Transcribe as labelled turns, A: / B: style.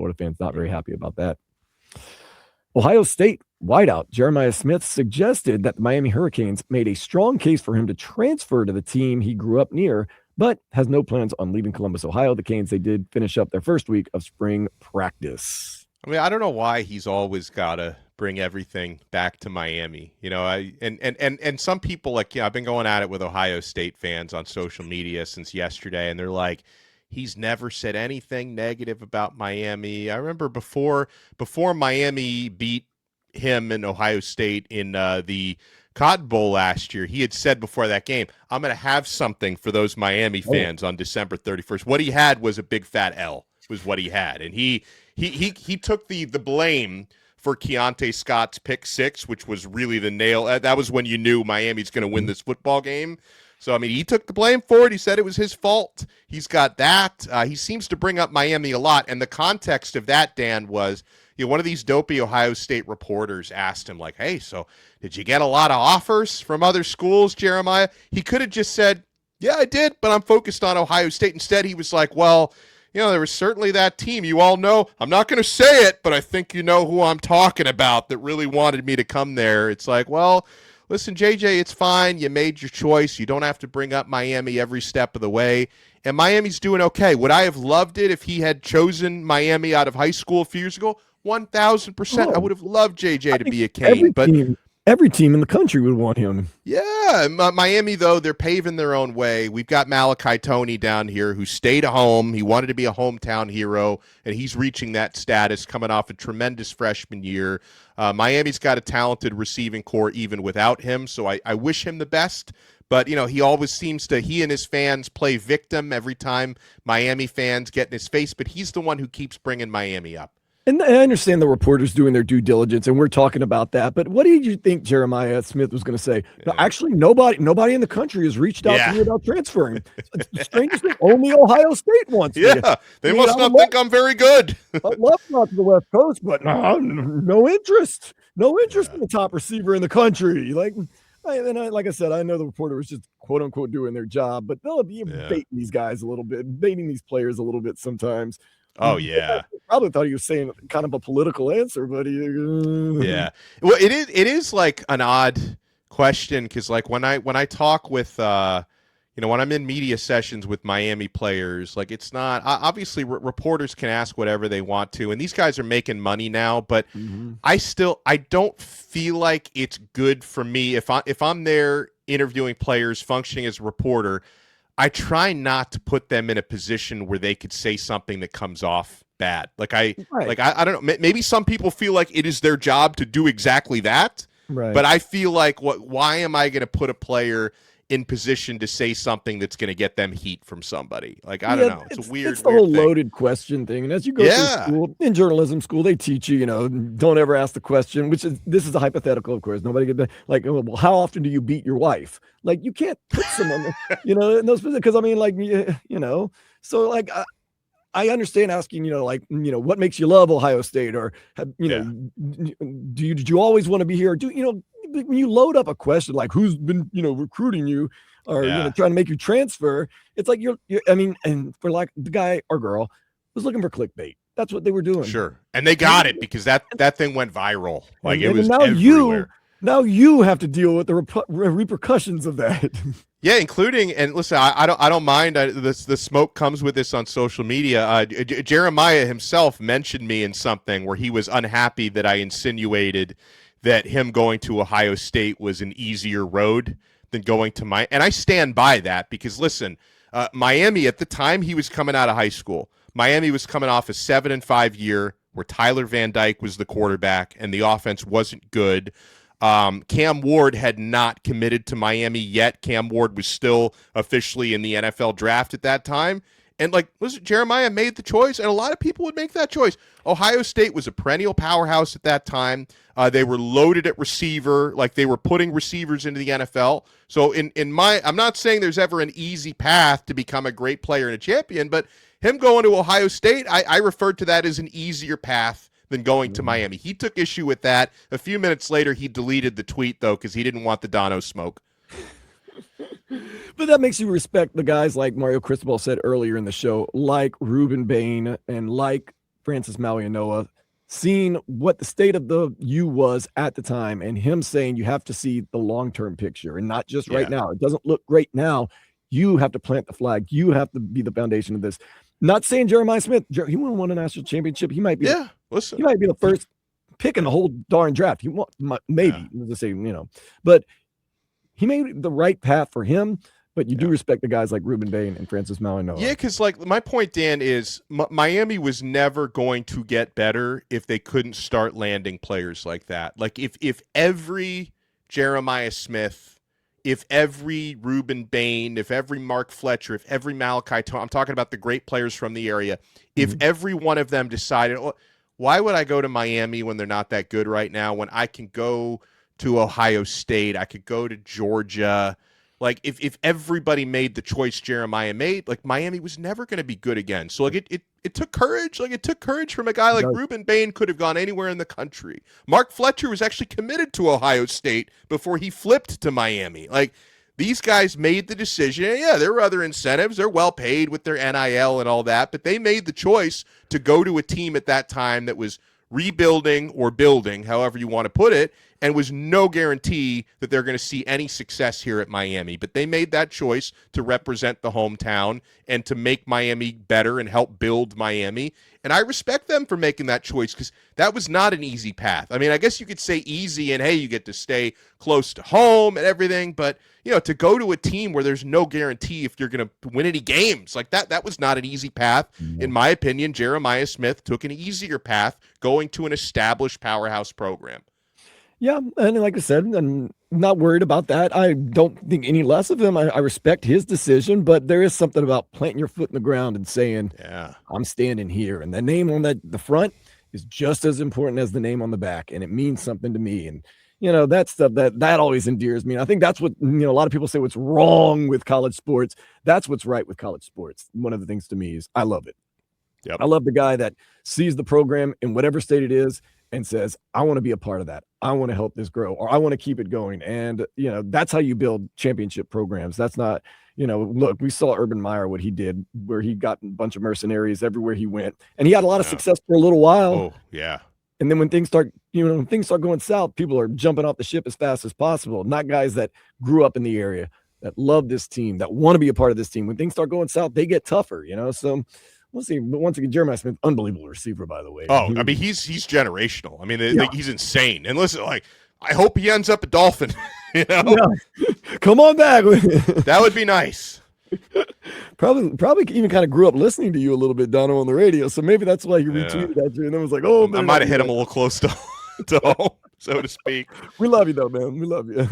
A: Florida fans not very happy about that. Ohio State wideout Jeremiah Smith suggested that the Miami Hurricanes made a strong case for him to transfer to the team he grew up near, but has no plans on leaving Columbus, Ohio. The Canes, they did finish up their first week of spring practice.
B: I mean, I don't know why he's always got to bring everything back to Miami. And some people, like, I've been going at it with Ohio State fans on social media since yesterday, and they're like, he's never said anything negative about Miami. I remember before Miami beat him in Ohio State in the Cotton Bowl last year, he had said before that game, I'm going to have something for those Miami fans on December 31st. What he had was a big fat L, was what he had. And he took the blame for Keontae Scott's pick six, which was really the nail. That was when you knew Miami's going to win this football game. So, I mean, he took the blame for it. He said it was his fault. He's got that. He seems to bring up Miami a lot. And the context of that, Dan, was one of these dopey Ohio State reporters asked him, like, hey, so did you get a lot of offers from other schools, Jeremiah? He could have just said, yeah, I did, but I'm focused on Ohio State. Instead, he was like, well, there was certainly that team. You all know, I'm not going to say it, but I think you know who I'm talking about that really wanted me to come there. It's like, well, listen, JJ, it's fine. You made your choice. You don't have to bring up Miami every step of the way. And Miami's doing okay. Would I have loved it if he had chosen Miami out of high school a few years ago? 1,000%. I would have loved JJ to be a Cane.
A: Every team in the country would want him.
B: Yeah. Miami, though, they're paving their own way. We've got Malachi Toney down here who stayed home. He wanted to be a hometown hero, and he's reaching that status coming off a tremendous freshman year. Miami's got a talented receiving core even without him, so I wish him the best. But, he always seems to, he and his fans play victim every time Miami fans get in his face, but he's the one who keeps bringing Miami up.
A: And I understand the reporters doing their due diligence, and we're talking about that. But what did you think Jeremiah Smith was going to say? No, actually, nobody in the country has reached out to me about transferring. It's the strangest thing. Only Ohio State wants me.
B: Yeah, they must not think I'm very good.
A: I'd love to not to the West Coast, but no interest. No interest in the top receiver in the country. Like I said, I know the reporter was just quote unquote doing their job, but they'll be baiting these guys a little bit, baiting these players a little bit sometimes.
B: Oh, yeah.
A: I probably thought he was saying kind of a political answer, but
B: yeah. Well, it is like an odd question because, like, when I talk with when I'm in media sessions with Miami players, like, it's not obviously reporters can ask whatever they want to, and these guys are making money now, but I don't feel like it's good for me if I'm there interviewing players, functioning as a reporter. I try not to put them in a position where they could say something that comes off bad. I don't know. Maybe some people feel like it is their job to do exactly that.
A: Right.
B: But I feel like, why am I going to put a player in position to say something that's going to get them heat from somebody? Like, I don't know. It's a weird.
A: It's the whole loaded question thing. And as you go through school, in journalism school, they teach you, don't ever ask the question, this is a hypothetical, of course. Nobody could like, well, how often do you beat your wife? Like, you can't put someone, in those positions. Because I mean, like, so like, I understand asking, what makes you love Ohio State, or, did you always want to be here? When you load up a question like who's been, recruiting you or trying to make you transfer, it's like and for like the guy or girl was looking for clickbait. That's what they were doing.
B: Sure, and they got it because that thing went viral. Like, it was now everywhere.
A: Now you have to deal with the repercussions of that.
B: Yeah, including, and listen, I don't mind. The smoke comes with this on social media. Jeremiah himself mentioned me in something where he was unhappy that I insinuated that him going to Ohio State was an easier road than going to Miami. And I stand by that because, listen, Miami, at the time he was coming out of high school, Miami was coming off a 7-5 year where Tyler Van Dyke was the quarterback and the offense wasn't good. Cam Ward had not committed to Miami yet. Cam Ward was still officially in the NFL draft at that time. And, like, listen, Jeremiah made the choice, and a lot of people would make that choice. Ohio State was a perennial powerhouse at that time. They were loaded at receiver, like they were putting receivers into the NFL. So I'm not saying there's ever an easy path to become a great player and a champion, but him going to Ohio State, I referred to that as an easier path than going to Miami. He took issue with that. A few minutes later, he deleted the tweet, though, because he didn't want the Donno smoke.
A: But that makes you respect the guys like Mario Cristobal said earlier in the show, like Ruben Bain and like Francis Malianoa, seeing what the state of the U was at the time, and him saying you have to see the long-term picture and not just right now. It doesn't look great now. You have to plant the flag. You have to be the foundation of this. Not saying Jeremiah Smith, he wouldn't won a national championship. He might be, he might be the first pick in the whole darn draft. He won't, maybe, let's say, but he made the right path for him. But you do respect the guys like Ruben Bain and Francis Malianoa.
B: Yeah, because like my point, Dan, is Miami was never going to get better if they couldn't start landing players like that. Like if every Jeremiah Smith, if every Ruben Bain, if every Mark Fletcher, if every Malachi Tone, I'm talking about the great players from the area, if every one of them decided, oh, why would I go to Miami when they're not that good right now, when I can go to Ohio State, I could go to Georgia. Like if everybody made the choice Jeremiah made, like Miami was never going to be good again. So like it took courage. Like it took courage from a guy like Ruben Bain. Could have gone anywhere in the country. Mark Fletcher was actually committed to Ohio State before he flipped to Miami. Like these guys made the decision. Yeah, there were other incentives. They're well paid with their NIL and all that, but they made the choice to go to a team at that time that was rebuilding or building, however you want to put it, and was no guarantee that they're going to see any success here at Miami. But they made that choice to represent the hometown and to make Miami better and help build Miami. And I respect them for making that choice because that was not an easy path. I mean, I guess you could say easy and, hey, you get to stay close to home and everything. But, to go to a team where there's no guarantee if you're going to win any games, like that was not an easy path. In my opinion, Jeremiah Smith took an easier path going to an established powerhouse program.
A: Yeah, and like I said, I'm not worried about that. I don't think any less of him. I respect his decision, but there is something about planting your foot in the ground and saying, I'm standing here. And the name on the front is just as important as the name on the back, and it means something to me. And, that stuff, that always endears me. And I think that's what, a lot of people say what's wrong with college sports. That's what's right with college sports. One of the things to me is I love it. I love the guy that sees the program in whatever state it is and says, I want to be a part of that. I want to help this grow, or I want to keep it going. And, that's how you build championship programs. That's not, look, we saw Urban Meyer, what he did, where he got a bunch of mercenaries everywhere he went. And he had a lot of success for a little while.
B: Oh, yeah.
A: And then when things start, going south, people are jumping off the ship as fast as possible. Not guys that grew up in the area, that love this team, that want to be a part of this team. When things start going south, they get tougher, So we'll see. But once again, Jeremiah Smith, unbelievable receiver, by the way.
B: Oh, I mean, he's generational. I mean, he's insane. And listen, like, I hope he ends up a Dolphin.
A: Come on back.
B: That would be nice.
A: Probably even kind of grew up listening to you a little bit, Donno, on the radio. So maybe that's why he retweeted that you and then was like, oh, man,
B: I might have hit him a little close to home, so to speak.
A: We love you, though, man. We love you.